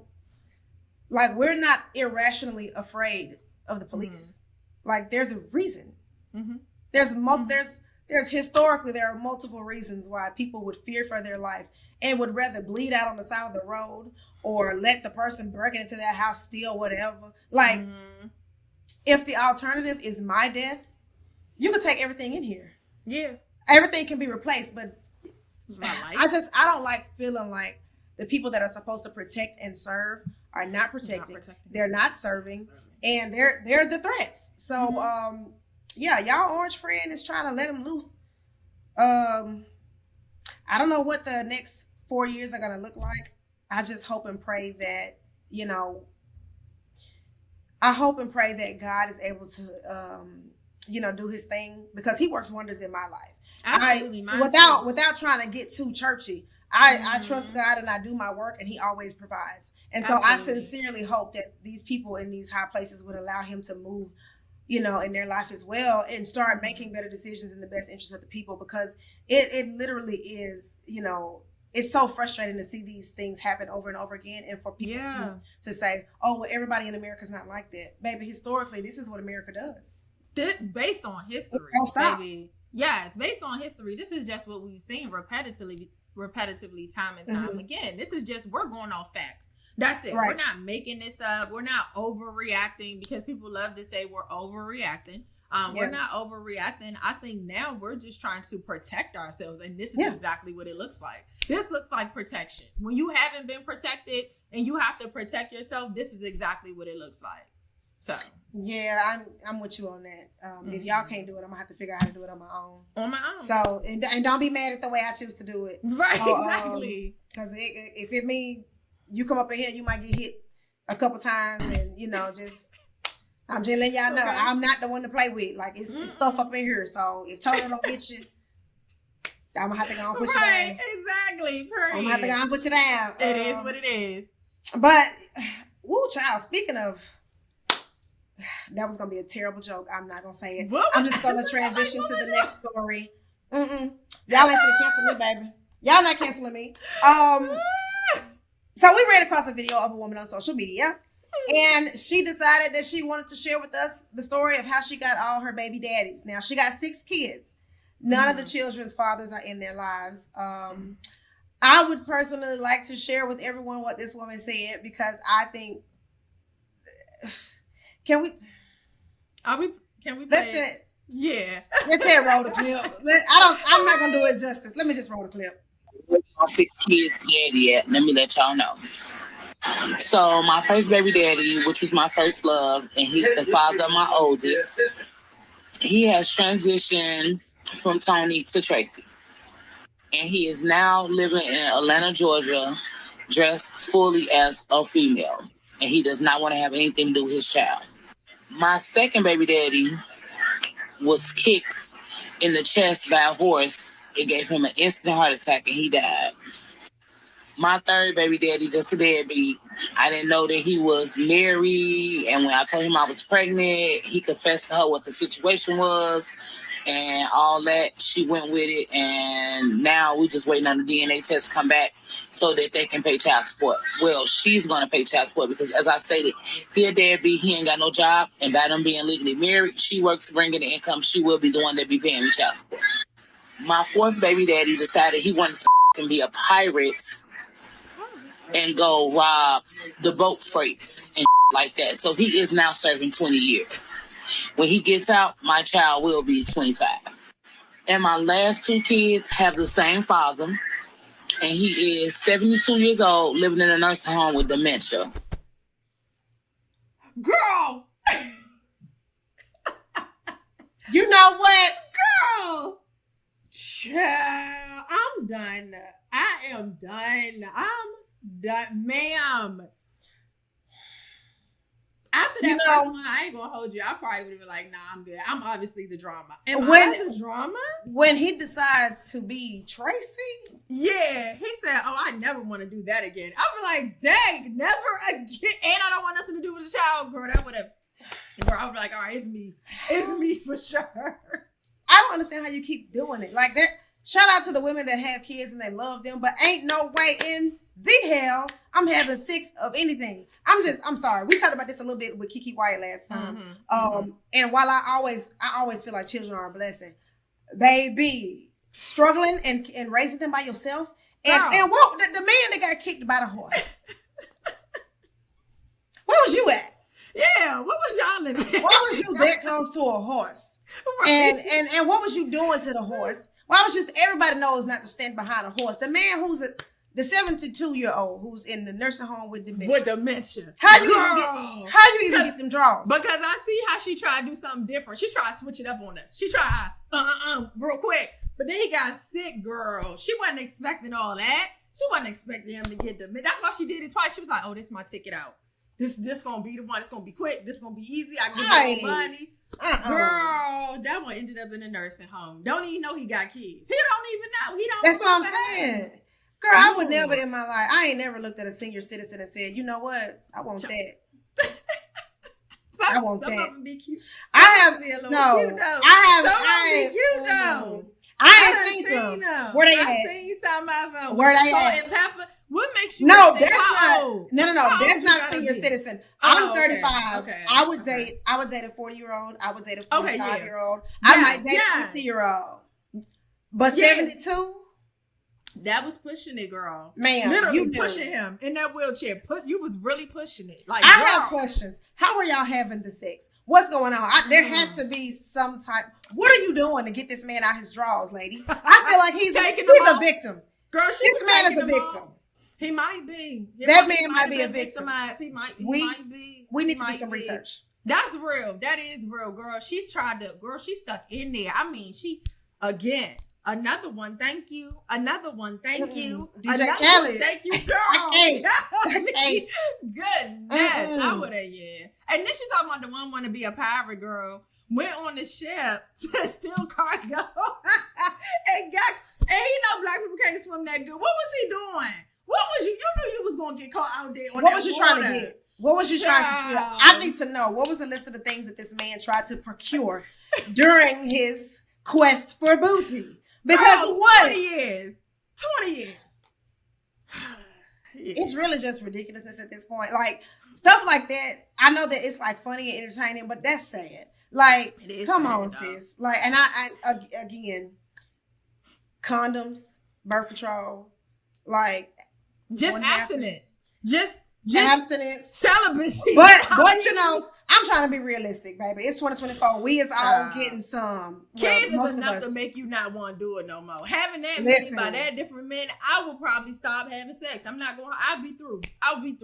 we're not irrationally afraid of the police. There's a reason. There's historically, there are multiple reasons why people would fear for their life and would rather bleed out on the side of the road or let the person breaking into that house steal whatever. If the alternative is my death, you can take everything in here. Yeah. Everything can be replaced, but I don't like feeling like the people that are supposed to protect and serve are not protecting. They're not serving, and they're the threats. So, y'all orange friend is trying to let them loose. I don't know what the next 4 years are going to look like. I just hope and pray that, God is able to, do his thing, because he works wonders in my life. Absolutely. Without trying to get too churchy, I trust God and I do my work, and he always provides. And so I sincerely hope that these people in these high places would allow him to move, in their life as well, and start making better decisions in the best interest of the people, because it literally is, it's so frustrating to see these things happen over and over again, and for people to say, oh, well, everybody in America is not like that. Baby, historically, this is what America does. Based on history, baby. Yes, based on history, this is just what we've seen repetitively time and time again. This is just, we're going off facts. That's it. Right. We're not making this up. We're not overreacting, because people love to say we're overreacting. We're not overreacting. I think now we're just trying to protect ourselves. And this is exactly what it looks like. This looks like protection. When you haven't been protected and you have to protect yourself, this is exactly what it looks like. So yeah, I'm with you on that. If y'all can't do it, I'm gonna have to figure out how to do it on my own. On my own. So and don't be mad at the way I choose to do it. Right, So, exactly. Because if it means you come up in here, you might get hit a couple times, and just I'm just letting y'all know I'm not the one to play with. Like it's stuff up in here. So if Toto don't get you, I'm gonna have to go and put you down. Right, exactly. I'm gonna have to go and put you down. It is what it is. But woo, child. Speaking of. That was gonna be a terrible joke. I'm not gonna say it. I'm just gonna transition to the next story. Y'all ain't gonna cancel me, baby. Y'all not canceling me. So we ran across a video of a woman on social media, and she decided that she wanted to share with us the story of how she got all her baby daddies. Now she got 6 kids. None of the children's fathers are in their lives. I would personally like to share with everyone what this woman said, because I think. Can we play it? Yeah. Let's roll the clip. I'm not gonna do it justice. Let me just roll the clip. 6 kids daddy at. Let me let y'all know. So my first baby daddy, which was my first love, and he's the father of my oldest, he has transitioned from Tony to Tracy. And he is now living in Atlanta, Georgia, dressed fully as a female. And he does not want to have anything to do with his child. My second baby daddy was kicked in the chest by a horse. It gave him an instant heart attack and he died. My third baby daddy, just a deadbeat. I didn't know that he was married. And when I told him I was pregnant, he confessed to her what the situation was. And all that, she went with it. And now we just waiting on the DNA test to come back so that they can pay child support. Well, she's going to pay child support because, as I stated, he a deadbeat. He ain't got no job. And by them being legally married, she works bringing the income. She will be the one that be paying me child support. My fourth baby daddy decided he wanted to be a pirate and go rob the boat freights and like that. So he is now serving 20 years. When he gets out, my child will be 25. And my last 2 kids have the same father. And he is 72 years old, living in a nursing home with dementia. Girl! You know what? Girl! Child, I'm done. I am done. I'm done. Ma'am. After that first one, I ain't gonna hold you. I probably would have been like, nah, I'm good. I'm obviously the drama. Am I the drama? When he decided to be Tracy? Yeah. He said, oh, I never want to do that again. I'm like, dang, never again. And I don't want nothing to do with the child. Girl, that would have, I would be like, all right, it's me. It's me for sure. I don't understand how you keep doing it. Like that. Shout out to the women that have kids and they love them, but ain't no way in the hell I'm having 6 of anything. I'm sorry. We talked about this a little bit with Kiki Wyatt last time. And while I always feel like children are a blessing, baby, struggling and raising them by yourself. And what the man that got kicked by the horse. Where was you at? Yeah, what was y'all living? Why was you that close to a horse? Right. And what was you doing to the horse? Why was you? Everybody knows not to stand behind a horse. The man who's the 72-year-old who's in the nursing home with dementia. How you even get them draws? Because I see how she tried to do something different. She tried to switch it up on us. She tried real quick. But then he got sick, girl. She wasn't expecting all that. She wasn't expecting him to get dementia. That's why she did it twice. She was like, oh, this is my ticket out. This gonna be the one. It's gonna be quick. This gonna be easy. I can get more money. Girl, that one ended up in a nursing home. Don't even know he got kids. He don't even know. He don't. That's what I'm saying. Girl, I would never in my life. I ain't never looked at a senior citizen and said, you know what? I want that. I want that. Some of them be cute. I ain't seen them. Where they at? I seen some of them. Where they at? Salt and pepper. What makes you? No, that's not. No. That's not senior citizen. I'm 35. Okay. I would date a 40-year-old. I would date a 45-year-old. I might date a 50-year-old. But 72. That was pushing it, girl. Man, literally pushing him in that wheelchair. You was really pushing it. Like, I have questions. How are y'all having the sex? What's going on? There has to be some type. What are you doing to get this man out his drawers, lady? I feel like he's a victim. Girl, this man is a victim. He might be. That man might be a victim. He might be. We need to do some research. That's real. That is real, girl. She's stuck in there. I mean, again, another one, thank you. Another one, thank you. DJ Another Khaled. one, thank you, girl. Okay. Goodness. I would have, yeah. And then she's talking about the one want to be a pirate girl. Went on the ship to steal cargo. and he know black people can't swim that good. What was he doing? What was you knew you was gonna get caught out there on what that was you water. trying to get? What was you trying to steal? I need to know. What was the list of the things that this man tried to procure during his quest for booty? Because what? 20 years. It's really just ridiculousness at this point. Like, stuff like that, I know that it's like funny and entertaining, but that's sad. Like, come on, sis. Like, and I again, condoms, birth control, like, just abstinence. Just abstinence, celibacy. But you know, I'm trying to be realistic, baby. It's 2024. We is all getting some. Kids Well, is enough to make you not want to do it no more. Having that Listen. by that different men, I will probably stop having sex. I'm not going. I'll be through. I'll be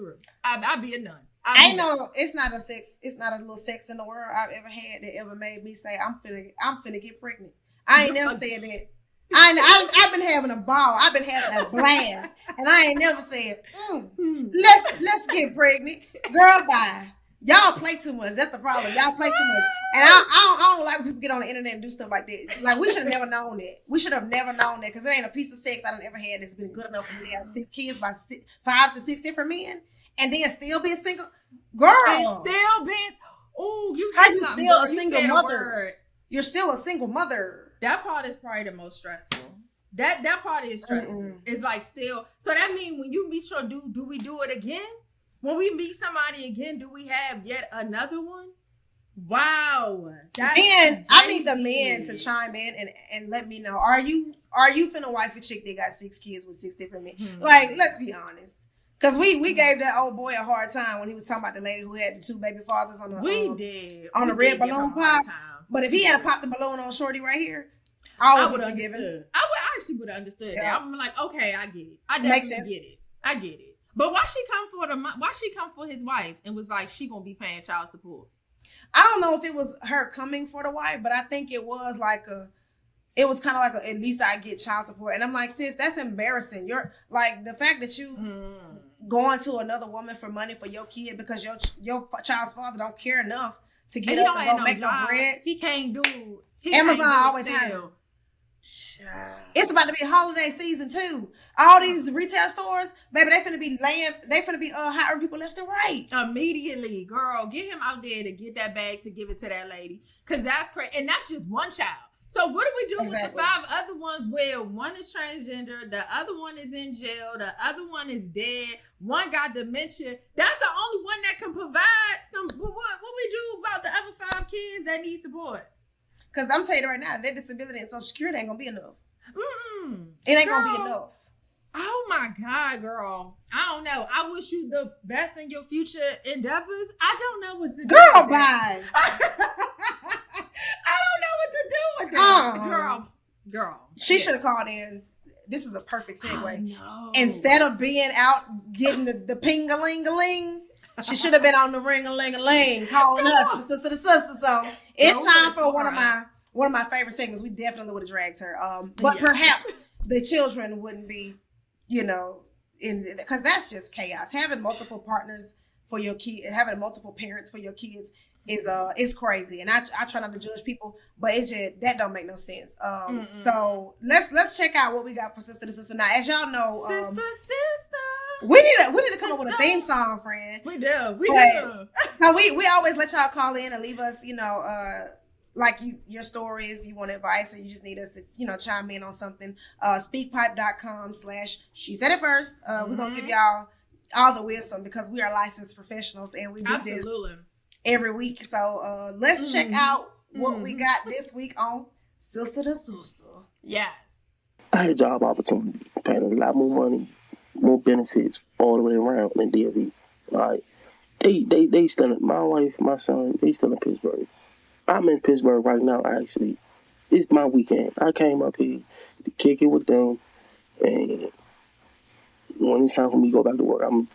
a nun. It's not a little sex in the world I've ever had that ever made me say I'm finna get pregnant. I ain't never said that. I've been having a ball. I've been having a blast, and I ain't never said, let's get pregnant, girl. Bye. Y'all play too much. That's the problem. Y'all play too much, and I don't like when people get on the internet and do stuff like that. Like, we should have never known that. We should have never known that, because it ain't a piece of sex I done ever had that's been good enough for me to have 6 kids by 5 to 6 different men, and then still be a single girl. And still being. Oh, you how you something, still girl. a single mother? You're still a single mother. That part is probably the most stressful. That part is stressful. It's like still. So that means when you meet your dude, do we do it again? When we meet somebody again, do we have yet another one? Wow. I need the men to chime in and let me know. Are you finna wife a chick that got 6 kids with 6 different men? Like, let's be honest. Because we gave that old boy a hard time when he was talking about the lady who had the 2 baby fathers on the the red balloon pop. But if he had popped the balloon on Shorty right here, I would have understood. I actually would have understood that. I'm like, okay, I get it. I definitely get it. I get it. But why she come for his wife and was like, she gonna be paying child support? I don't know if it was her coming for the wife, but I think it was like it was kind of like at least I get child support. And I'm like, sis, that's embarrassing. You're like, the fact that you going to another woman for money for your kid because your child's father don't care enough to get up and go make no bread. He can't do. Amazon always has. It's about to be holiday season too. All these retail stores, baby, they finna be hiring people left and right. Immediately, girl, get him out there to get that bag to give it to that lady. Cause that's crazy. And that's just one child. So what do we do with the 5 other ones where one is transgender, the other one is in jail, the other one is dead, one got dementia? That's the only one that can provide some. What we do about the other 5 kids that need support? Because I'm telling you right now, that disability and Social Security ain't gonna be enough. It ain't gonna be enough. Oh my God, girl. I don't know. I wish you the best in your future endeavors. I don't know what to do. Girl, bye. I don't know what to do with that. Girl. She should have called in. This is a perfect segue. No. Instead of being out getting the ping-a-ling-a-ling, she should have been on the ring-a-ling-a-ling, calling us the sister. So it's time for one of my favorite segments. We definitely would have dragged her. But perhaps the children wouldn't be, because that's just chaos. Having multiple partners for your kid, having multiple parents for your kids is crazy. And I try not to judge people, but that don't make no sense. So let's check out what we got for Sister to Sister. Now, as y'all know, Sister. We need to come up with a theme song, friend. We do. Now we always let y'all call in and leave us, like your stories, you want advice, or you just need us to, chime in on something. Speakpipe.com/she said it first. We're gonna give y'all all the wisdom because we are licensed professionals and we do this every week. So let's check out what we got this week on Sister to Sister. Yes. I had a job opportunity, paying a lot more money, more benefits all the way around than DV. Like they still, my wife, my son, they still in Pittsburgh. I'm in Pittsburgh right now, actually. It's my weekend. I came up here to kick it with them, and when it's time for me to go back to work, I'm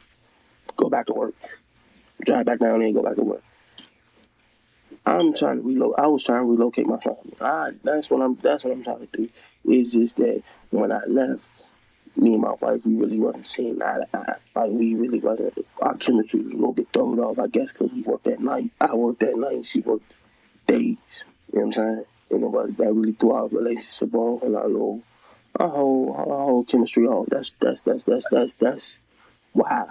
go back to work. Drive back down there and go back to work. I'm trying to relocate. I was trying to relocate my family. That's what I'm trying to do. It's just that when I left, me and my wife, we really wasn't seeing eye to eye. Like, we really wasn't. Our chemistry was a little bit thrown off, I guess, because we worked at night. I worked at night, and she worked days. You know what I'm saying? And that really threw our relationship off and our whole chemistry off. That's why.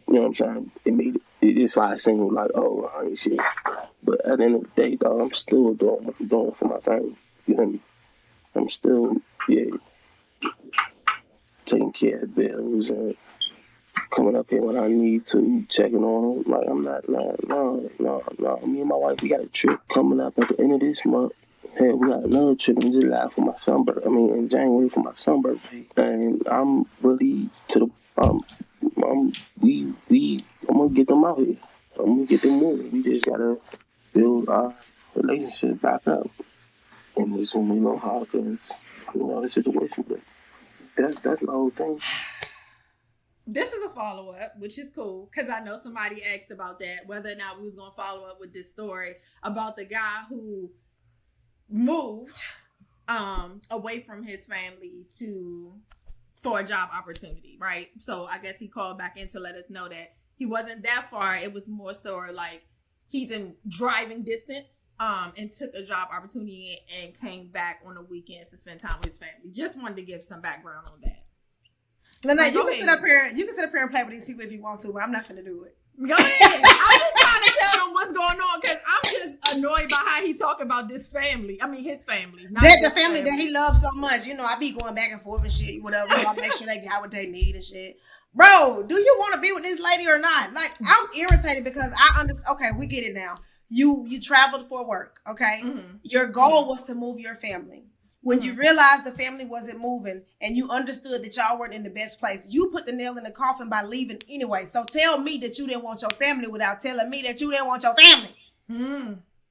You know what I'm saying? It's why it seemed like, oh, I ain't shit. But at the end of the day, dog, I'm still doing what I'm doing for my family. You hear me? I'm still, taking care of bills and coming up here when I need to, checking on them. Like, I'm not, no. Me and my wife, we got a trip coming up at the end of this month. Hey, we got another trip in July for my son's birthday. In January for my son's birthday. And I'm really I'm gonna get them out here. I'm gonna get them moving. We just gotta build our relationship back up. And this when we know how things, the situation. But that's the whole thing. This is a follow-up, which is cool, because I know somebody asked about that, whether or not we was going to follow up with this story about the guy who moved away from his family for a job opportunity, right? So I guess he called back in to let us know that he wasn't that far. It was more so like he's in driving distance and took a job opportunity and came back on the weekends to spend time with his family. Just wanted to give some background on that. Lynee, you can sit up here and play with these people if you want to, but I'm not gonna do it. Go ahead. I'm just trying to tell them what's going on because I'm just annoyed by how he talk about this family. His family. The family that he loves so much. I be going back and forth and shit, whatever. I make sure they got what they need and shit. Bro, do you want to be with this lady or not? Like, I'm irritated because I understand. Okay, we get it now. You traveled for work, okay? Mm-hmm. Your goal was to move your family. When you realized the family wasn't moving and you understood that y'all weren't in the best place, you put the nail in the coffin by leaving anyway. So tell me that you didn't want your family without telling me that you didn't want your family.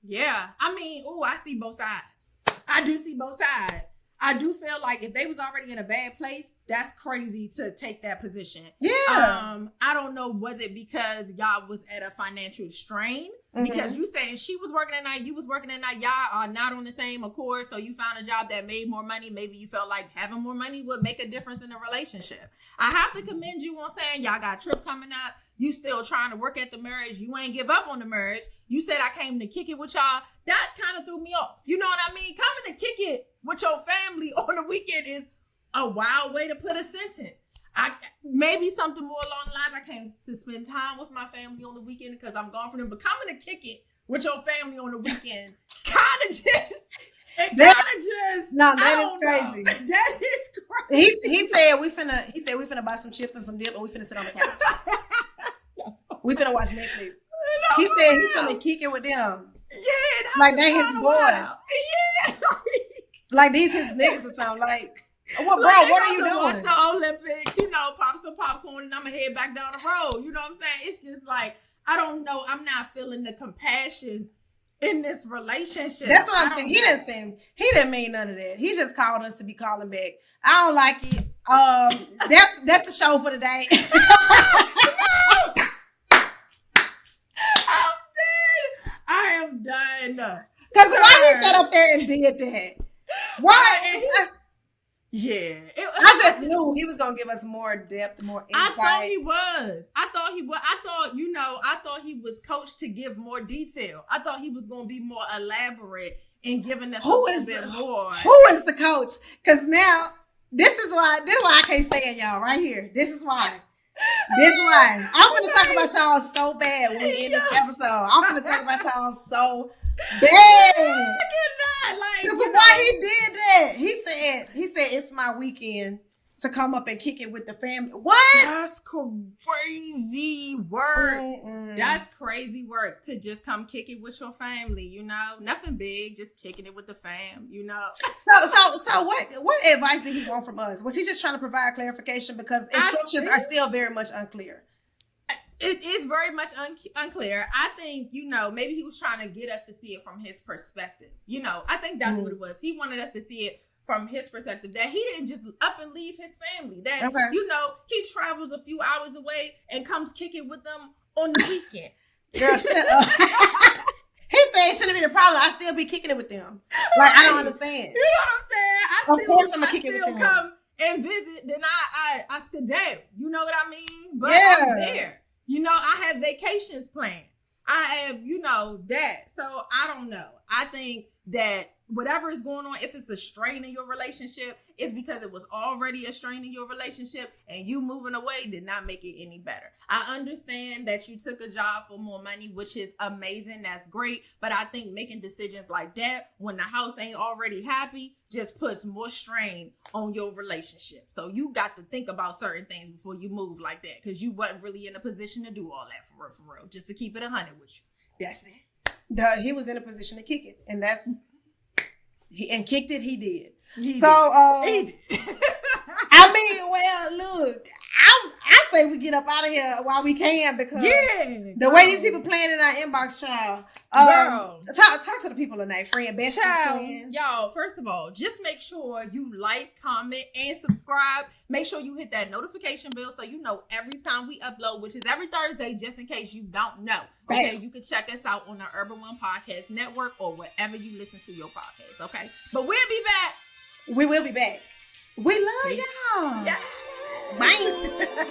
Yeah. I see both sides. I do see both sides. I do feel like if they was already in a bad place, that's crazy to take that position. Yeah. I don't know, was it because y'all was at a financial strain? Because you saying she was working at night, you was working at night, y'all are not on the same accord, so you found a job that made more money. Maybe you felt like having more money would make a difference in the relationship. I have to commend you on saying y'all got a trip coming up. You still trying to work at the marriage. You ain't give up on the marriage. You said I came to kick it with y'all. That kind of threw me off. You know what I mean? Coming to kick it with your family on the weekend is a wild way to put a sentence. Maybe something more along the lines, I came to spend time with my family on the weekend because I'm gone for them. But coming to kick it with your family on the weekend, kind of just. No, that is crazy. That is crazy. He said we finna buy some chips and some dip and we finna sit on the couch. We finna watch Netflix. He said he finna kick it with them. Yeah, like they his boy. Yeah, like these his niggas or something. Like, well, bro, what are you doing? Watch the Olympics, pop some popcorn and I'ma head back down the road. You know what I'm saying? It's just like I don't know. I'm not feeling the compassion in this relationship. That's what I'm saying. He didn't mean none of that. He just called us to be calling back. I don't like it. That's the show for today. I'm dead. I am done. Because why he sat up there and did that? Why? I just knew he was gonna give us more depth, more insight. I thought he was. I thought he was coached to give more detail. I thought he was gonna be more elaborate in giving us a little bit more. Who is the coach? Because now this is why I can't stand y'all right here. This is why. I'm gonna talk about y'all so bad when we end this episode. I'm gonna talk about y'all so bad. Because why he did that? He said it's my weekend to come up and kick it with the family. What? That's crazy work. That's crazy work to just come kick it with your family. Nothing big, just kicking it with the fam. So what advice did he want from us? Was he just trying to provide clarification because instructions are still very much unclear? It is very much unclear. I think, maybe he was trying to get us to see it from his perspective. I think that's what it was. He wanted us to see it from his perspective, that he didn't just up and leave his family. That, he travels a few hours away and comes kick it with them on the weekend. Girl, shut up. saying shouldn't be the problem. I still be kicking it with them. Like, I don't understand. You know what I'm saying? Of course I'm gonna kick it with them. Come and visit, then I skedaddle. You know what I mean? But Yeah. I'm there. You know, I have vacations planned. I have, you know, that. So I don't know. I think that whatever is going on, if it's a strain in your relationship, it's because it was already a strain in your relationship, and you moving away did not make it any better. I understand that you took a job for more money, which is amazing. That's great. But I think making decisions like that when the house ain't already happy just puts more strain on your relationship. So you got to think about certain things before you move like that, because you wasn't really in a position to do all that for real. Just to keep it 100 with you. That's it. He was in a position to kick it, and kicked it. He did. He did. I mean, well, look, I say we get up out of here while we can, because the way these people playing in our inbox, child. Talk to the people in that friend, best friend. Y'all, first of all, just make sure you like, comment, and subscribe. Make sure you hit that notification bell so you know every time we upload, which is every Thursday, just in case you don't know. Okay, you can check us out on the Urban One Podcast Network or wherever you listen to your podcast. Okay, but we'll be back. We will be back. We love y'all. Yeah. Bye.